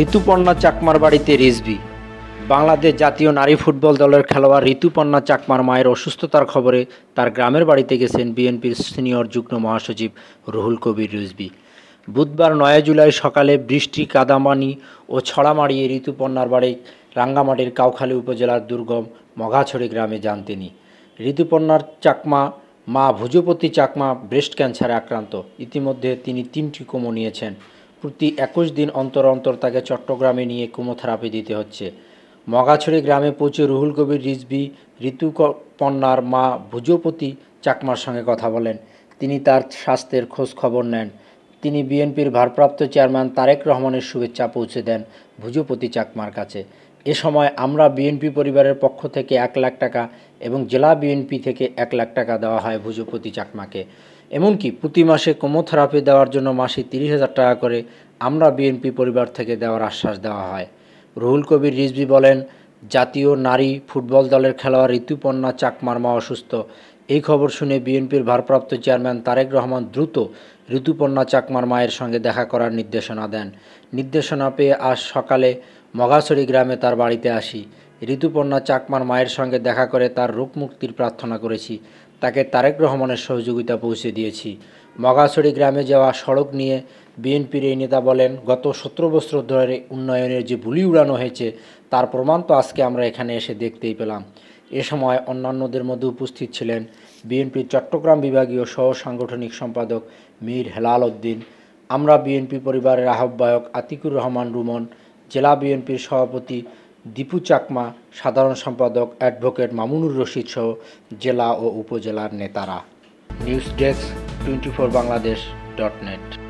ঋতুপর্ণা চাকমার বাড়িতে রিজভী। বাংলাদেশ জাতীয় নারী ফুটবল দলের খেলোয়াড় ঋতুপর্ণা চাকমার মায়ের অসুস্থতার খবরে তার গ্রামের বাড়িতে গেছেন বিএনপির সিনিয়র যুগ্ম মহাসচিব রুহুল কবির রিজভী। বুধবার ৯ জুলাই সকালে বৃষ্টি, কাদামানি ও ছড়া মারিয়ে ঋতুপর্ণার বাড়ি রাঙ্গামাটির কাউখালী উপজেলার দুর্গম মঘাছড়ি গ্রামে যান তিনি। ঋতুপর্ণার চাকমা মা ভুজপতি চাকমা ব্রেস্ট ক্যান্সারে আক্রান্ত। ইতিমধ্যে তিনি 3টি কেমো নিয়েছেন। প্রতি 21 দিন অন্তর অন্তর তাকে চট্টগ্রামে নিয়ে কেমোথেরাপি দিতে হচ্ছে। মঘাছড়ি গ্রামে পৌঁছে রুহুল কবির রিজভী ঋতুপর্ণার মা ভুজপতি চাকমার সঙ্গে কথা বলেন। তিনি তার স্বাস্থ্যের খোঁজ খবর নেন। তিনি বিএনপির ভারপ্রাপ্ত চেয়ারম্যান তারেক রহমানের শুভেচ্ছা পৌঁছে দেন ভুজপতি চাকমার কাছে। এ সময় আমরা বিএনপি পরিবারের পক্ষ থেকে 1 লাখ টাকা এবং জেলা বিএনপি থেকে 1 লাখ টাকা দেওয়া হয় ভুজপতি চাকমাকে। এমনকি প্রতি মাসে কেমোথেরাপি দেওয়ার জন্য মাসে 30,000 টাকা করে আমরা বিএনপি পরিবার থেকে দেওয়ার আশ্বাস দেওয়া হয়। রুহুল কবির রিজভী বলেন, জাতীয় নারী ফুটবল দলের খেলোয়াড় ঋতুপর্ণা চাকমার মা অসুস্থ। এই খবর শুনে বিএনপির ভারপ্রাপ্ত চেয়ারম্যান তারেক রহমান দ্রুত ঋতুপর্ণা চাকমার মায়ের সঙ্গে দেখা করার নির্দেশনা দেন। নির্দেশনা পেয়ে আজ সকালে মঘাছড়ি গ্রামে তার বাড়িতে আসি। ঋতুপর্ণা চাকমার মায়ের সঙ্গে দেখা করে তার রোগ মুক্তির প্রার্থনা করেছি। তাকে তারেক রহমানের সহযোগিতা পৌঁছে দিয়েছি। মঘাছড়ি গ্রামে যাওয়া সড়ক নিয়ে বিএনপির এই নেতা বলেন, গত 17 বছর ধরে উন্নয়নের যে বুলি উড়ানো হয়েছে তার প্রমাণ তো আজকে আমরা এখানে এসে দেখতেই পেলাম। এ সময় অন্যান্যদের মধ্যে উপস্থিত ছিলেন বিএনপির চট্টগ্রাম বিভাগীয় সহ সাংগঠনিক সম্পাদক মীর হেলাল উদ্দিন, আমরা বিএনপি পরিবারের আহ্বায়ক আতিকুর রহমান রুমন, জেলা বিএনপির সভাপতি দীপু চাকমা, সাধারণ সম্পাদক অ্যাডভোকেট মামুনুর রশিদ সহ জেলা ও উপজেলার নেতারা। News desk 24 বাংলাদেশ.net।